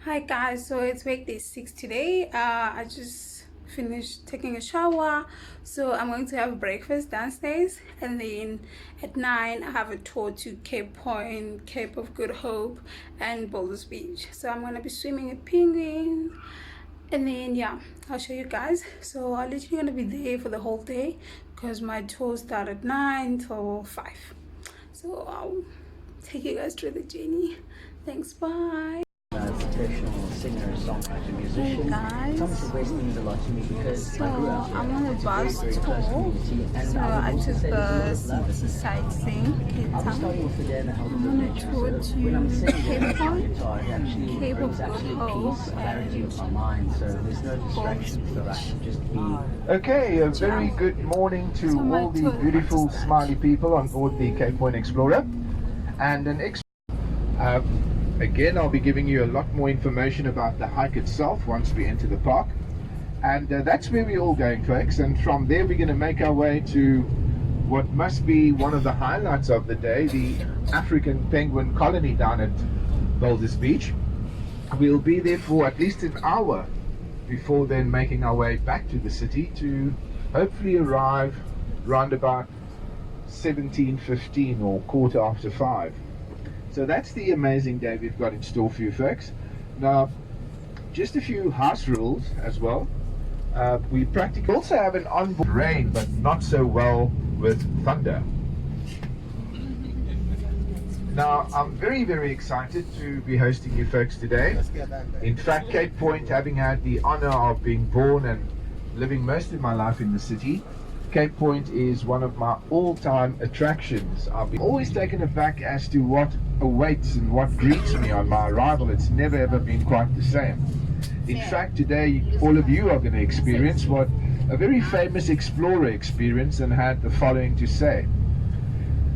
Hi guys, so it's week day 6 today. I just finished taking a shower, so I'm going to have breakfast downstairs, and then at 9 I have a tour to Cape Point, Cape of Good Hope, and Boulders Beach. So I'm going to be swimming with penguins, and then yeah, I'll show you guys. So I'm literally going to be there for the whole day because my tour starts at 9 till 5. So I'll take you guys through the journey. Thanks, bye. Traditional singer, songwriter, musician. Hey guys, Comes to West means a lot to me because so I grew up here. I'm on a It's bus very, very close tour. community, and So I I would took also say there's the a lot of love. sightseeing Cape I was starting Town. off the day in a I'm on a tour so when I'm to sitting there Cape with my Point, guitar, it actually Cape brings of Good absolute Hope, peace, clarity and of my mind. So there's no distractions, so I can just be. Okay, a very good morning to So my all the tour beautiful starts. smiley people on board the Cape Point Explorer. And again, I'll be giving you a lot more information about the hike itself once we enter the park. And that's where we're all going, folks. And from there, we're going to make our way to what must be one of the highlights of the day, the African penguin colony down at Boulders Beach. We'll be there for at least an hour before then making our way back to the city to hopefully arrive round about 17:15 or quarter after 5. So that's the amazing day we've got in store for you folks. Now, just a few house rules as well. We practically also have an onboard rain, but not so well with thunder. Now, I'm very, very excited to be hosting you folks today. In fact, Cape Point, having had the honor of being born and living most of my life in the city, Cape Point is one of my all-time attractions. I've been always taken aback as to what awaits and what greets me on my arrival. It's never ever been quite the same. In fact, today all of you are going to experience what a very famous explorer experienced and had the following to say.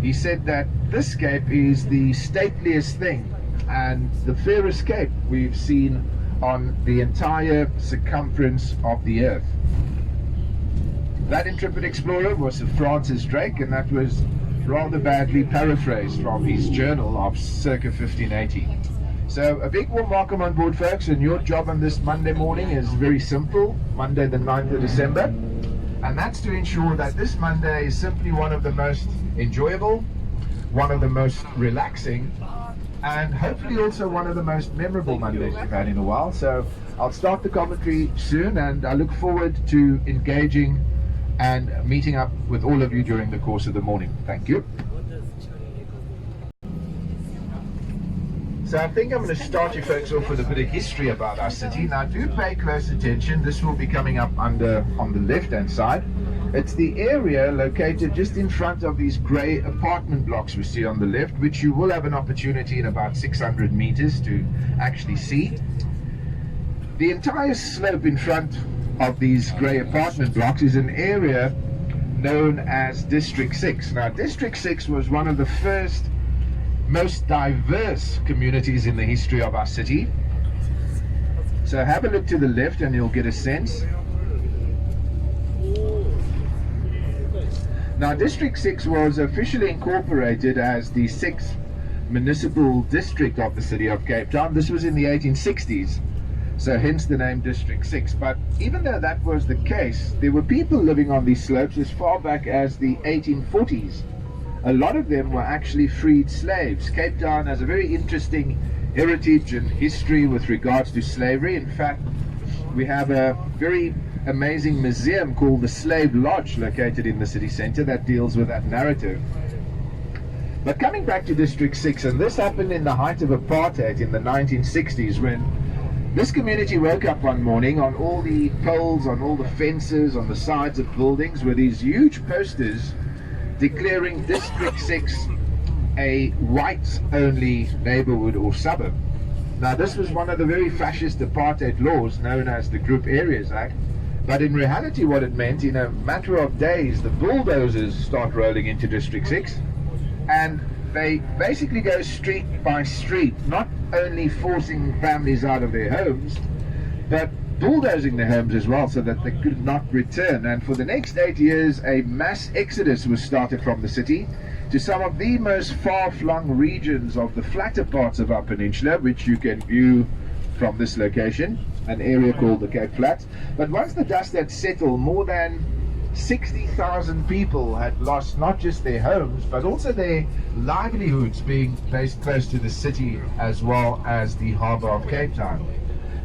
He said that this cape is the stateliest thing and the fairest cape we've seen on the entire circumference of the earth. That intrepid explorer was Sir Francis Drake, and that was rather badly paraphrased from his journal of circa 1580. So a big warm welcome on board, folks, and your job on this Monday morning is very simple, Monday the 9th of December, and that's to ensure that this Monday is simply one of the most enjoyable, one of the most relaxing, and hopefully also one of the most memorable Mondays we've had in a while. So I'll start the commentary soon, and I look forward to engaging and meeting up with all of you during the course of the morning. Thank you. So I think I'm going to start you folks off with a bit of history about our city. Now do pay close attention. This will be coming up on the left hand side. It's the area located just in front of these grey apartment blocks we see on the left, which you will have an opportunity in about 600 meters to actually see. The entire slope in front of these grey apartment blocks is an area known as District 6. Now, District 6 was one of the first, most diverse communities in the history of our city. So have a look to the left and you'll get a sense. Now, District 6 was officially incorporated as the 6th municipal district of the city of Cape Town. This was in the 1860s. So hence the name District 6. But even though that was the case, there were people living on these slopes as far back as the 1840s. A lot of them were actually freed slaves. Cape Town has a very interesting heritage and history with regards to slavery. In fact, we have a very amazing museum called the Slave Lodge located in the city centre that deals with that narrative. But coming back to District 6, and this happened in the height of apartheid in the 1960s, when this community woke up one morning, on all the poles, on all the fences, on the sides of buildings were these huge posters declaring District 6 a whites-only neighborhood or suburb. Now, this was one of the very fascist apartheid laws known as the Group Areas Act, but in reality what it meant, in a matter of days, the bulldozers start rolling into District 6, and they basically go street by street, not only forcing families out of their homes, but bulldozing their homes as well so that they could not return. And for the next 8 years, a mass exodus was started from the city to some of the most far-flung regions of the flatter parts of our peninsula, which you can view from this location, an area called the Cape Flats. But once the dust had settled, more than 60,000 people had lost not just their homes, but also their livelihoods, being based close to the city as well as the harbour of Cape Town.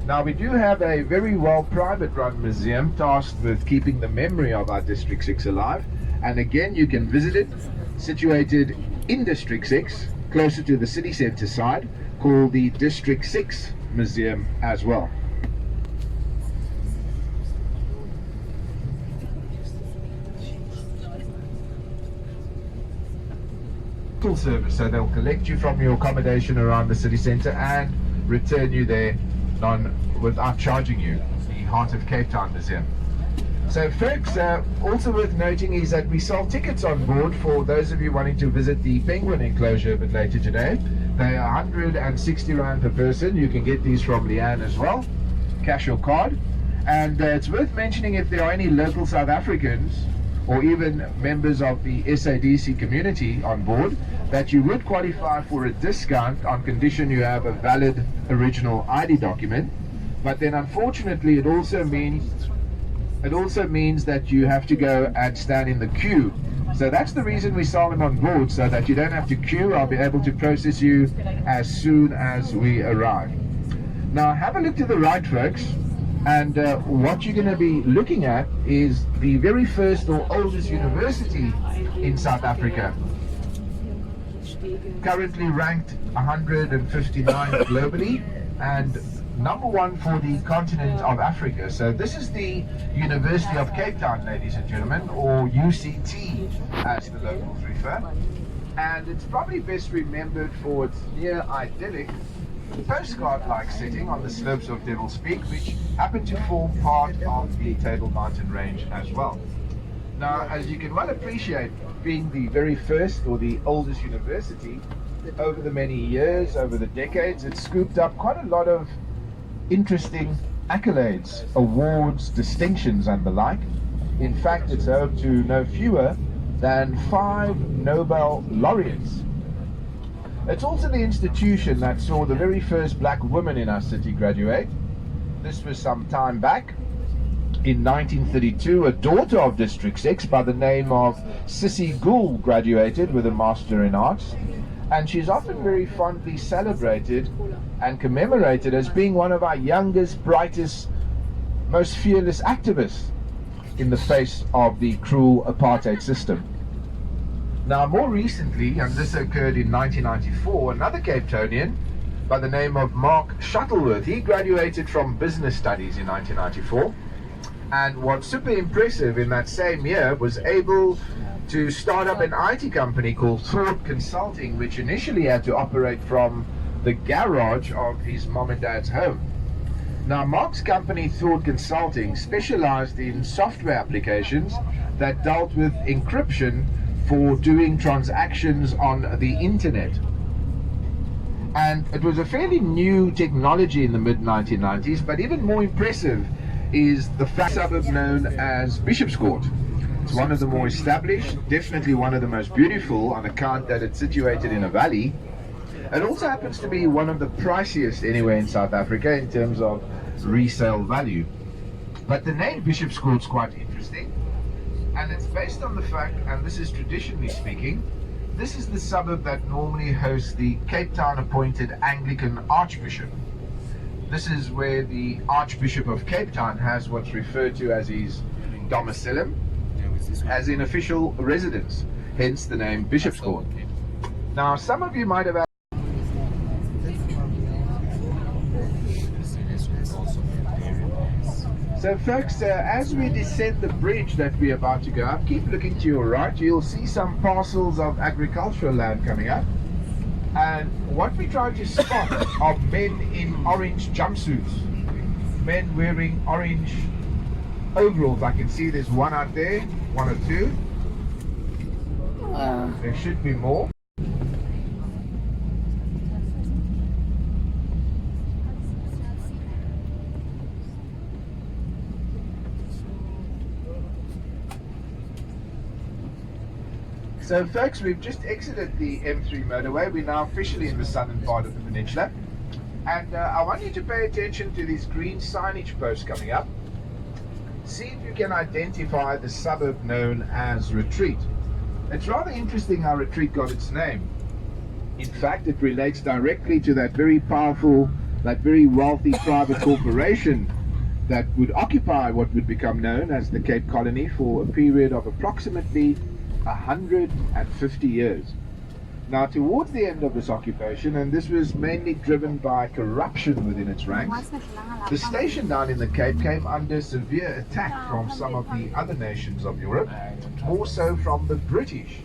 Now, we do have a very well private run museum tasked with keeping the memory of our District 6 alive. And again, you can visit it, situated in District 6, closer to the city centre side, called the District 6 Museum as well. Service, so they'll collect you from your accommodation around the city centre and return you there without charging you, the Heart of Cape Town Museum. So folks, also worth noting is that we sell tickets on board for those of you wanting to visit the penguin enclosure a bit later today. They are 160 Rand per person. You can get these from Leanne as well, cash or card. And it's worth mentioning, if there are any local South Africans or even members of the SADC community on board, that you would qualify for a discount on condition you have a valid original ID document. But then unfortunately it also means that you have to go and stand in the queue. So that's the reason we sell them on board, so that you don't have to queue. I'll be able to process you as soon as we arrive. Now have a look to the right, folks, and what you're going to be looking at is the very first or oldest university in South Africa, currently ranked 159 globally and #1 for the continent of Africa. So this is the University of Cape Town, ladies and gentlemen, or UCT as the locals refer. And it's probably best remembered for its near idyllic postcard-like setting on the slopes of Devil's Peak, which happen to form part of the Table Mountain range as well. Now, as you can well appreciate, being the very first or the oldest university, over the many years, over the decades, it's scooped up quite a lot of interesting accolades, awards, distinctions and the like. In fact, it's home to no fewer than 5 Nobel laureates. It's also the institution that saw the very first black woman in our city graduate. This was some time back. In 1932, a daughter of District 6 by the name of Sissy Gould graduated with a Master in Arts, and she's often very fondly celebrated and commemorated as being one of our youngest, brightest, most fearless activists in the face of the cruel apartheid system. Now, more recently, and this occurred in 1994, another Cape Townian by the name of Mark Shuttleworth, he graduated from business studies in 1994, and what's super impressive, in that same year was able to start up an IT company called Thought Consulting, which initially had to operate from the garage of his mom and dad's home. Now, Mark's company Thought Consulting specialized in software applications that dealt with encryption for doing transactions on the internet. And it was a fairly new technology in the mid-1990s, but even more impressive is the suburb known as Bishop's Court. It's one of the more established, definitely one of the most beautiful on account that it's situated in a valley. It also happens to be one of the priciest anywhere in South Africa in terms of resale value. But the name Bishop's Court is quite interesting, and it's based on the fact, and this is traditionally speaking, this is the suburb that normally hosts the Cape Town appointed Anglican Archbishop. This is where the Archbishop of Cape Town has what's referred to as his domicilium, as in official residence, hence the name Bishop's Court. Now, some of you might have asked, so folks, as we descend the bridge that we're about to go up, keep looking to your right. You'll see some parcels of agricultural land coming up, and what we try to spot are men in orange jumpsuits, men wearing orange overalls. I can see there's one out there, one or two. There should be more. So folks, we've just exited the M3 motorway. We're now officially in the southern part of the peninsula. And I want you to pay attention to these green signage posts coming up. See if you can identify the suburb known as Retreat. It's rather interesting how Retreat got its name. In fact, it relates directly to that very powerful, that very wealthy private corporation that would occupy what would become known as the Cape Colony for a period of approximately 150 years. Now, towards the end of this occupation, and this was mainly driven by corruption within its ranks, the station down in the Cape came under severe attack from some of the other nations of Europe, more so from the British.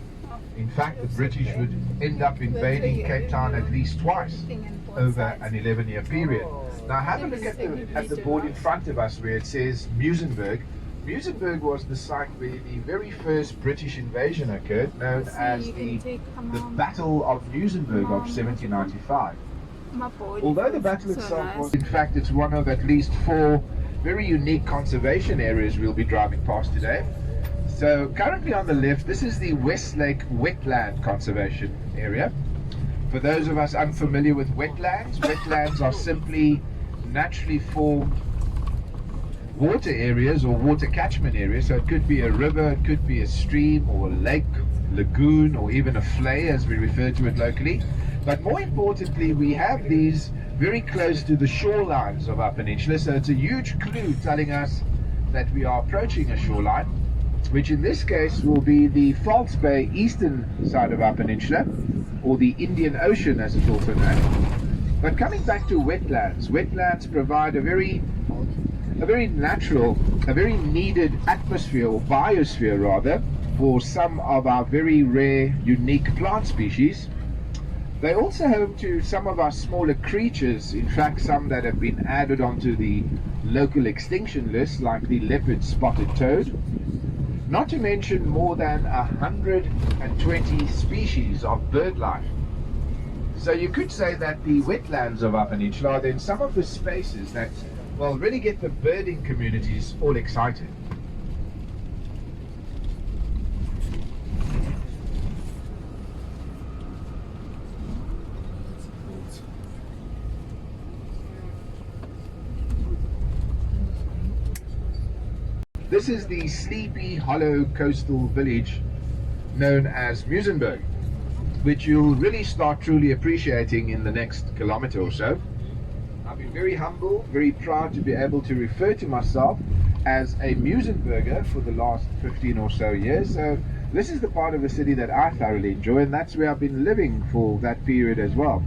In fact, the British would end up invading Cape Town at least twice over an 11-year period. Now have a look at the board in front of us where it says Muizenberg. Muizenberg was the site where the very first British invasion occurred, known as the Battle of Muizenberg of 1795. Although the battle itself was, in fact, it's one of at least 4 very unique conservation areas we'll be driving past today. So currently on the left, this is the Westlake Wetland Conservation Area. For those of us unfamiliar with wetlands, wetlands are simply naturally formed water areas or water catchment areas. So it could be a river, it could be a stream or a lake, lagoon, or even a flay as we refer to it locally. But more importantly, we have these very close to the shorelines of our peninsula. So it's a huge clue telling us that we are approaching a shoreline, which in this case will be the False Bay eastern side of our peninsula, or the Indian Ocean as it's also known. But coming back to wetlands, wetlands provide a very natural, a very needed atmosphere, or biosphere rather, for some of our very rare, unique plant species. They're also home to some of our smaller creatures, in fact some that have been added onto the local extinction list, like the leopard-spotted toad. Not to mention more than 120 species of bird life. So you could say that the wetlands of our peninsula are then some of the spaces that, well, really get the birding communities all excited. This is the sleepy, hollow coastal village known as Muizenberg, which you'll really start truly appreciating in the next kilometer or so. I've been very humble, very proud to be able to refer to myself as a Muizenberger for the last 15 or so years. So this is the part of the city that I thoroughly enjoy, and that's where I've been living for that period as well.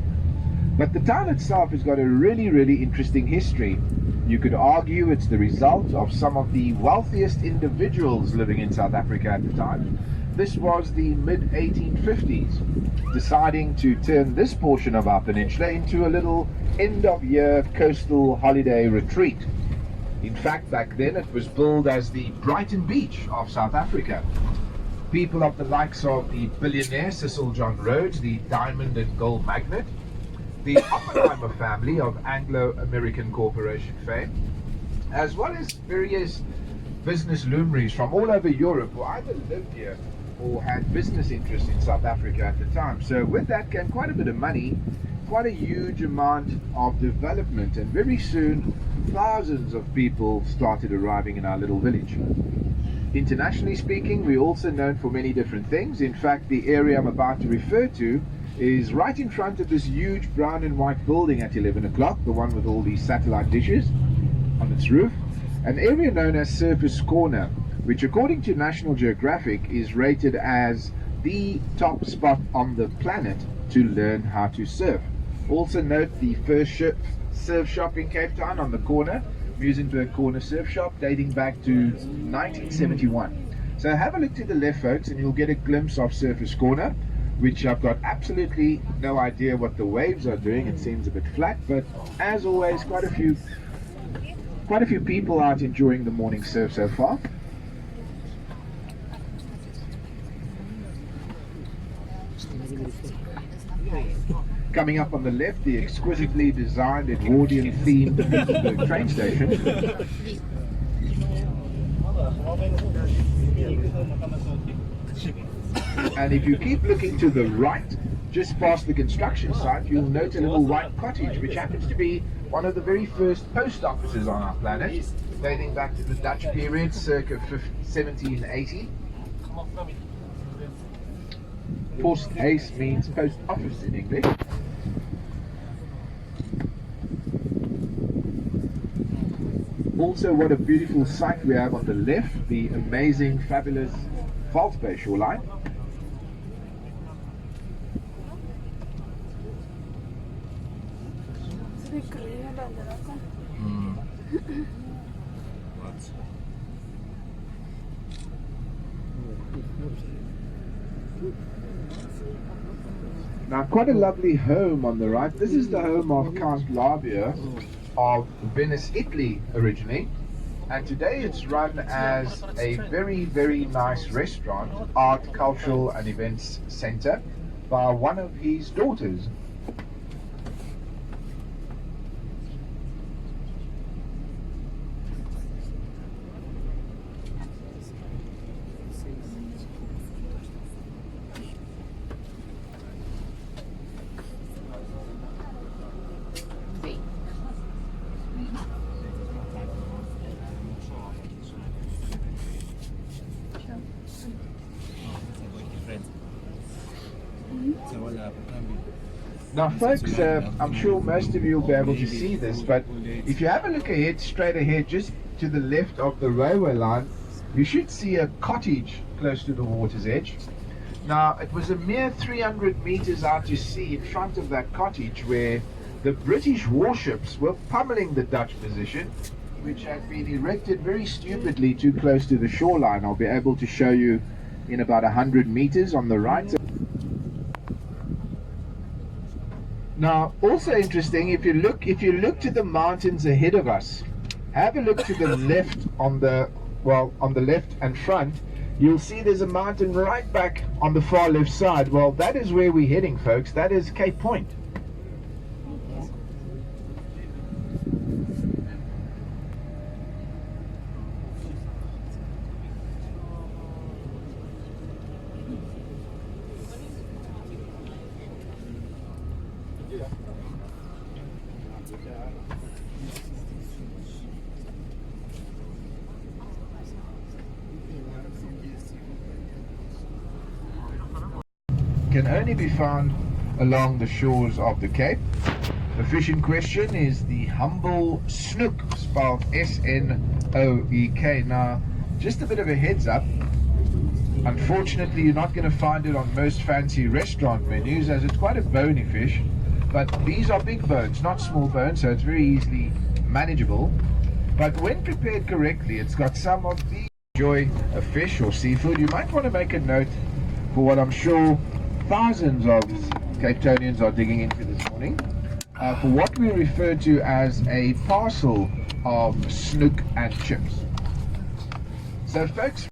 But the town itself has got a really interesting history. You could argue it's the result of some of the wealthiest individuals living in South Africa at the time. This was the mid-1850s, deciding to turn this portion of our peninsula into a little end-of-year coastal holiday retreat. In fact, back then it was billed as the Brighton Beach of South Africa. People of the likes of the billionaire Cecil John Rhodes, the diamond and gold magnate, the Oppenheimer family of Anglo-American Corporation fame, as well as various business luminaries from all over Europe who either lived here or had business interests in South Africa at the time. So with that came quite a bit of money, quite a huge amount of development, and very soon thousands of people started arriving in our little village. Internationally speaking, we're also known for many different things. In fact, the area I'm about to refer to is right in front of this huge brown and white building at 11 o'clock, the one with all these satellite dishes on its roof, an area known as Surfers Corner, which according to National Geographic is rated as the top spot on the planet to learn how to surf. Also note the first surf shop in Cape Town on the corner, Muizenberg Corner Surf Shop, dating back to 1971. So have a look to the left, folks, and you'll get a glimpse of Surfers Corner, which I've got absolutely no idea what the waves are doing. It seems a bit flat, but as always, quite a few people out enjoying the morning surf so far. Coming up on the left, the exquisitely designed Edwardian themed Muizenberg train station. And if you keep looking to the right, just past the construction site, you'll note a little white cottage, which happens to be one of the very first post offices on our planet, dating back to the Dutch period, circa 1780. Posthuis means post office in English. Also, what a beautiful sight we have on the left, the amazing, fabulous False Bay shoreline. Now, quite a lovely home on the right. This is the home of Count Labier of Venice, Italy, originally. And today it's run as a very, very nice restaurant, art, cultural and events center by one of his daughters. Now folks, I'm sure most of you will be able to see this, but if you have a look ahead, straight ahead, just to the left of the railway line, you should see a cottage close to the water's edge. Now, it was a mere 300 meters out to sea in front of that cottage where the British warships were pummeling the Dutch position, which had been erected very stupidly too close to the shoreline. I'll be able to show you in about 100 meters on the right. Now, also interesting, if you look to the mountains ahead of us, have a look to the left on the left and front, you'll see there's a mountain right back on the far left side. Well, that is where we're heading, folks. That is Cape Point. Can only be found along the shores of the Cape. The fish in question is the humble snook, spelled S-N-O-E-K. Now, just a bit of a heads up, unfortunately you're not going to find it on most fancy restaurant menus, as it's quite a bony fish, but these are big bones, not small bones, so it's very easily manageable. But when prepared correctly, it's got some of the enjoy a fish or seafood. You might want to make a note for what I'm sure thousands of Cape Townians are digging into this morning, for what we refer to as a parcel of snook and chips. So folks,